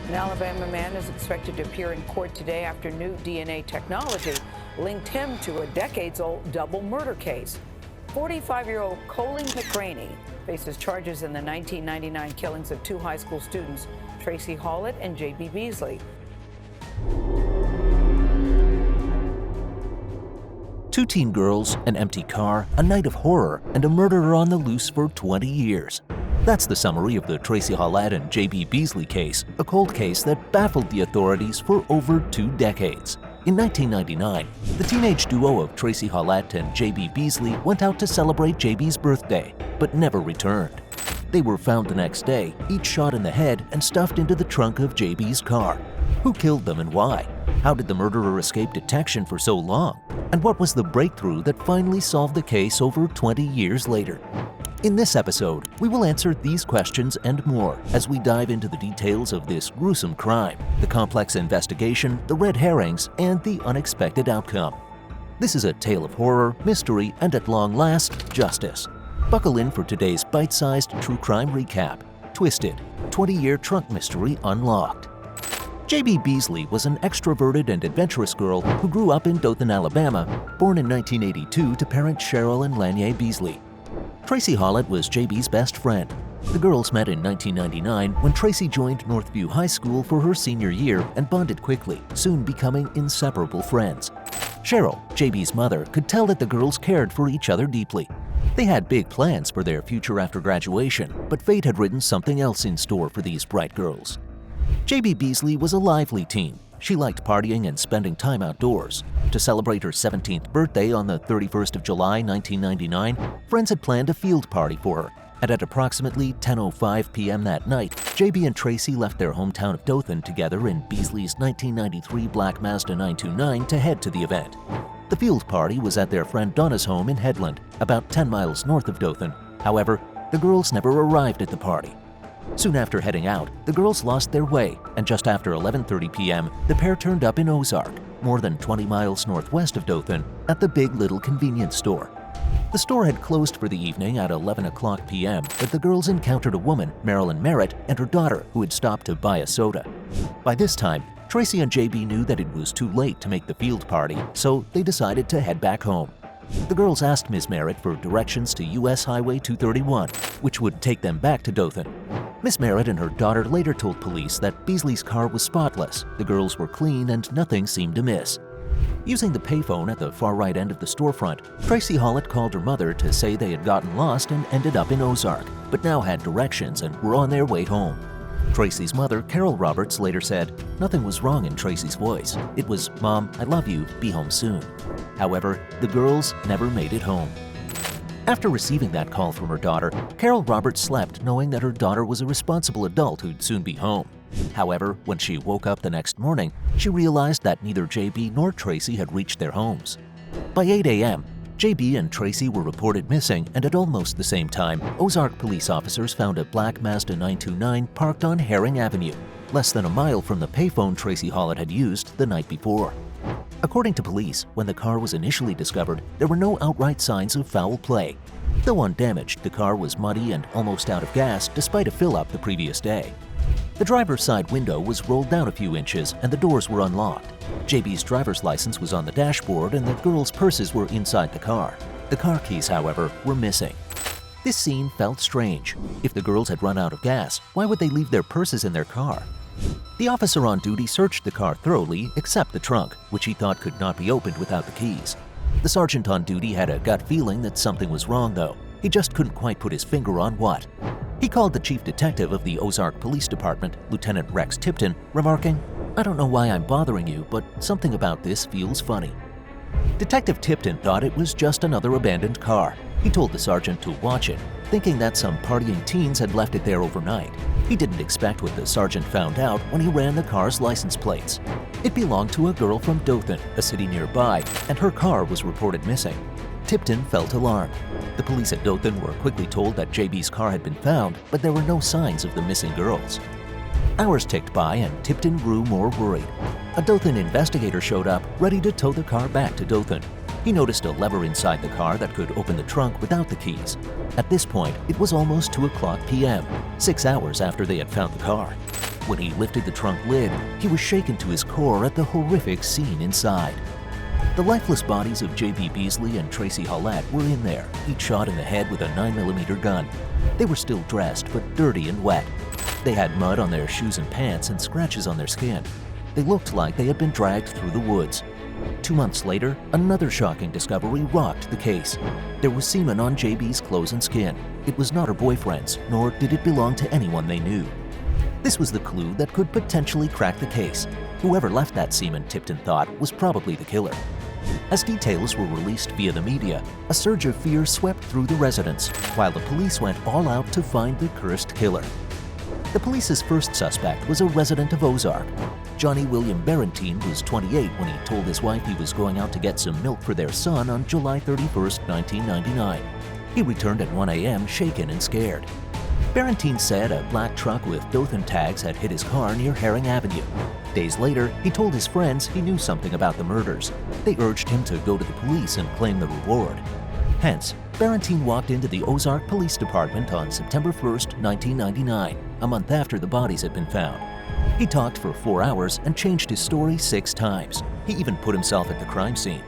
An Alabama man is expected to appear in court today after new DNA technology linked him to a decades-old double murder case. 45-year-old Colleen McRaney faces charges in the 1999 killings of two high school students, Tracie Hawlette and J.B. Beasley. Two teen girls, an empty car, a night of horror, and a murderer on the loose for 20 years. That's the summary of the Tracie Hawlette and J.B. Beasley case, a cold case that baffled the authorities for over 2 decades. In 1999, the teenage duo of Tracie Hawlette and J.B. Beasley went out to celebrate J.B.'s birthday, but never returned. They were found the next day, each shot in the head and stuffed into the trunk of J.B.'s car. Who killed them and why? How did the murderer escape detection for so long? And what was the breakthrough that finally solved the case over 20 years later? In this episode, we will answer these questions and more as we dive into the details of this gruesome crime, the complex investigation, the red herrings, and the unexpected outcome. This is a tale of horror, mystery, and at long last, justice. Buckle in for today's bite-sized true crime recap. Twisted, 20-year trunk mystery unlocked. J.B. Beasley was an extroverted and adventurous girl who grew up in Dothan, Alabama, born in 1982 to parents Cheryl and Lanier Beasley. Tracie Hawlette was J.B.'s best friend. The girls met in 1999 when Tracie joined Northview High School for her senior year and bonded quickly, soon becoming inseparable friends. Cheryl, J.B.'s mother, could tell that the girls cared for each other deeply. They had big plans for their future after graduation, but fate had written something else in store for these bright girls. J.B. Beasley was a lively teen. She liked partying and spending time outdoors. To celebrate her 17th birthday on the 31st of July, 1999, friends had planned a field party for her. And at approximately 10:05 p.m. that night, J.B. and Tracie left their hometown of Dothan together in Beasley's 1993 black Mazda 929 to head to the event. The field party was at their friend Donna's home in Headland, about 10 miles north of Dothan. However, the girls never arrived at the party. Soon after heading out, the girls lost their way, and just after 11:30 p.m., the pair turned up in Ozark, more than 20 miles northwest of Dothan, at the Big Little convenience store. The store had closed for the evening at 11 o'clock p.m., but the girls encountered a woman, Marilyn Merritt, and her daughter, who had stopped to buy a soda. By this time, Tracie and J.B. knew that it was too late to make the field party, so they decided to head back home. The girls asked Ms. Merritt for directions to U.S. Highway 231, which would take them back to Dothan. Ms. Merritt and her daughter later told police that Beasley's car was spotless, the girls were clean, and nothing seemed amiss. Using the payphone at the far right end of the storefront, Tracie Hawlette called her mother to say they had gotten lost and ended up in Ozark, but now had directions and were on their way home. Tracie's mother, Carol Roberts, later said, "Nothing was wrong in Tracie's voice. It was, 'Mom, I love you, be home soon.' However, the girls never made it home." After receiving that call from her daughter, Carol Roberts slept knowing that her daughter was a responsible adult who'd soon be home. However, when she woke up the next morning, she realized that neither J.B. nor Tracie had reached their homes. By 8 a.m., J.B. and Tracie were reported missing, and at almost the same time, Ozark police officers found a black Mazda 929 parked on Herring Avenue, less than a mile from the payphone Tracie Hawlette had used the night before. According to police, when the car was initially discovered, there were no outright signs of foul play. Though undamaged, the car was muddy and almost out of gas despite a fill-up the previous day. The driver's side window was rolled down a few inches and the doors were unlocked. J.B.'s driver's license was on the dashboard and the girls' purses were inside the car. The car keys, however, were missing. This scene felt strange. If the girls had run out of gas, why would they leave their purses in their car? The officer on duty searched the car thoroughly except the trunk, which he thought could not be opened without the keys. The sergeant on duty had a gut feeling that something was wrong, though. He just couldn't quite put his finger on what. He called the chief detective of the Ozark Police Department, Lieutenant Rex Tipton, remarking, "I don't know why I'm bothering you, but something about this feels funny." Detective Tipton thought it was just another abandoned car. He told the sergeant to watch it, thinking that some partying teens had left it there overnight. He didn't expect what the sergeant found out when he ran the car's license plates. It belonged to a girl from Dothan, a city nearby, and her car was reported missing. Tipton felt alarmed. The police at Dothan were quickly told that J.B.'s car had been found, but there were no signs of the missing girls. Hours ticked by and Tipton grew more worried. A Dothan investigator showed up, ready to tow the car back to Dothan. He noticed a lever inside the car that could open the trunk without the keys. At this point, it was almost 2 o'clock p.m., 6 hours after they had found the car. When he lifted the trunk lid, he was shaken to his core at the horrific scene inside. The lifeless bodies of J.B. Beasley and Tracie Hawlette were in there, each shot in the head with a 9mm gun. They were still dressed, but dirty and wet. They had mud on their shoes and pants and scratches on their skin. They looked like they had been dragged through the woods. 2 months later, another shocking discovery rocked the case. There was semen on J.B.'s clothes and skin. It was not her boyfriend's, nor did it belong to anyone they knew. This was the clue that could potentially crack the case. Whoever left that semen, Tipton thought, was probably the killer. As details were released via the media, a surge of fear swept through the residence, while the police went all out to find the cursed killer. The police's first suspect was a resident of Ozark. Johnny William Barentine was 28 when he told his wife he was going out to get some milk for their son on July 31, 1999. He returned at 1 a.m. shaken and scared. Barentine said a black truck with Dothan tags had hit his car near Herring Avenue. Days later, he told his friends he knew something about the murders. They urged him to go to the police and claim the reward. Hence, Barentine walked into the Ozark Police Department on September 1, 1999, a month after the bodies had been found. He talked for 4 hours and changed his story 6 times. He even put himself at the crime scene.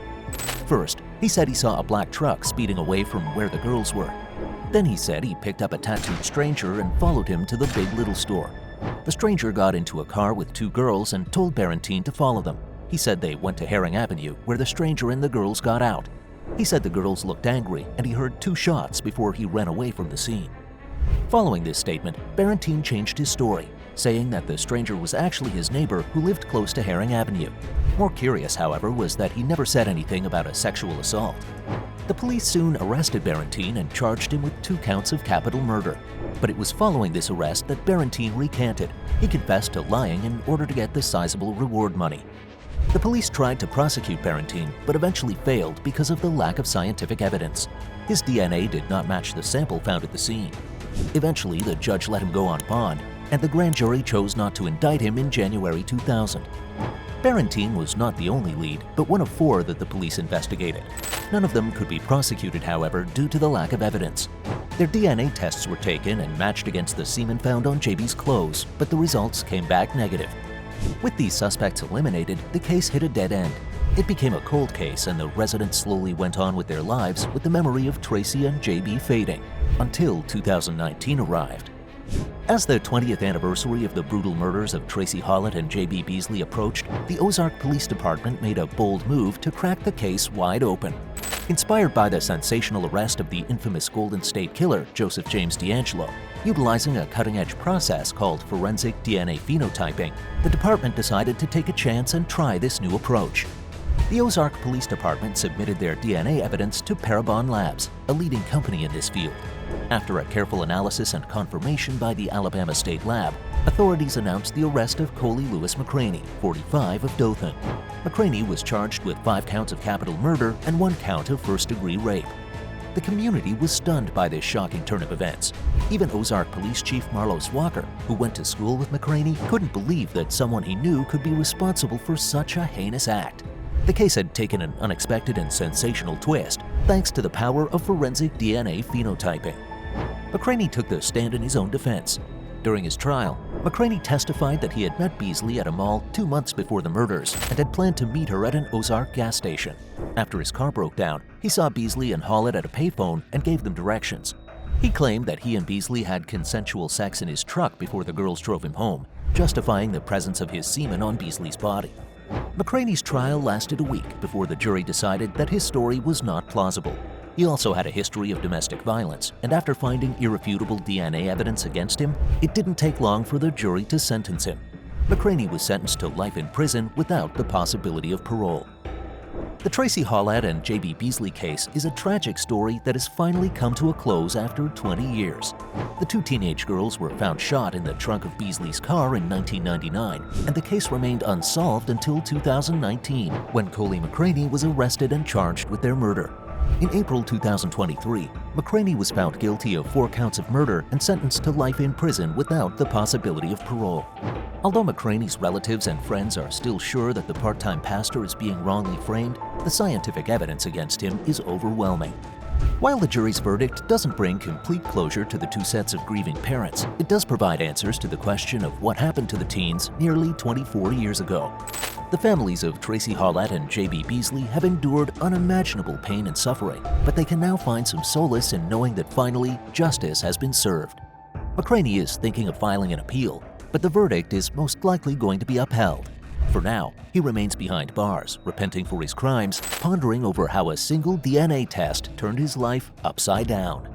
First, he said he saw a black truck speeding away from where the girls were. Then he said he picked up a tattooed stranger and followed him to the Big Little store. The stranger got into a car with 2 girls and told Barentine to follow them. He said they went to Herring Avenue, where the stranger and the girls got out. He said the girls looked angry and he heard 2 shots before he ran away from the scene. Following this statement, Barentine changed his story, saying that the stranger was actually his neighbor who lived close to Herring Avenue. More curious, however, was that he never said anything about a sexual assault. The police soon arrested Barentine and charged him with 2 counts of capital murder. But it was following this arrest that Barentine recanted. He confessed to lying in order to get the sizable reward money. The police tried to prosecute Barentine, but eventually failed because of the lack of scientific evidence. His DNA did not match the sample found at the scene. Eventually, the judge let him go on bond, and the grand jury chose not to indict him in January 2000. Barentine was not the only lead, but one of 4 that the police investigated. None of them could be prosecuted, however, due to the lack of evidence. Their DNA tests were taken and matched against the semen found on J.B.'s clothes, but the results came back negative. With these suspects eliminated, the case hit a dead end. It became a cold case, and the residents slowly went on with their lives with the memory of Tracie and J.B. fading, until 2019 arrived. As the 20th anniversary of the brutal murders of Tracie Hawlette and J.B. Beasley approached, the Ozark Police Department made a bold move to crack the case wide open. Inspired by the sensational arrest of the infamous Golden State Killer, Joseph James D'Angelo, utilizing a cutting-edge process called forensic DNA phenotyping, the department decided to take a chance and try this new approach. The Ozark Police Department submitted their DNA evidence to Parabon Labs, a leading company in this field. After a careful analysis and confirmation by the Alabama State Lab, authorities announced the arrest of Coley Lewis McCraney, 45, of Dothan. McCraney was charged with 5 counts of capital murder and 1 count of first-degree rape. The community was stunned by this shocking turn of events. Even Ozark Police Chief Marlos Walker, who went to school with McCraney, couldn't believe that someone he knew could be responsible for such a heinous act. The case had taken an unexpected and sensational twist, thanks to the power of forensic DNA phenotyping. McCraney took the stand in his own defense. During his trial, McCraney testified that he had met Beasley at a mall 2 months before the murders and had planned to meet her at an Ozark gas station. After his car broke down, he saw Beasley and Hawlette at a payphone and gave them directions. He claimed that he and Beasley had consensual sex in his truck before the girls drove him home, justifying the presence of his semen on Beasley's body. McCraney's trial lasted a week before the jury decided that his story was not plausible. He also had a history of domestic violence, and after finding irrefutable DNA evidence against him, it didn't take long for the jury to sentence him. McCraney was sentenced to life in prison without the possibility of parole. The Tracie Hawlette and J.B. Beasley case is a tragic story that has finally come to a close after 20 years. The 2 teenage girls were found shot in the trunk of Beasley's car in 1999, and the case remained unsolved until 2019, when Coley McCraney was arrested and charged with their murder. In April 2023, McCraney was found guilty of 4 counts of murder and sentenced to life in prison without the possibility of parole. Although McCraney's relatives and friends are still sure that the part-time pastor is being wrongly framed, the scientific evidence against him is overwhelming. While the jury's verdict doesn't bring complete closure to the two sets of grieving parents, it does provide answers to the question of what happened to the teens nearly 24 years ago. The families of Tracie Hawlette and J.B. Beasley have endured unimaginable pain and suffering, but they can now find some solace in knowing that finally justice has been served. McCraney is thinking of filing an appeal, but the verdict is most likely going to be upheld. For now, he remains behind bars, repenting for his crimes, pondering over how a single DNA test turned his life upside down.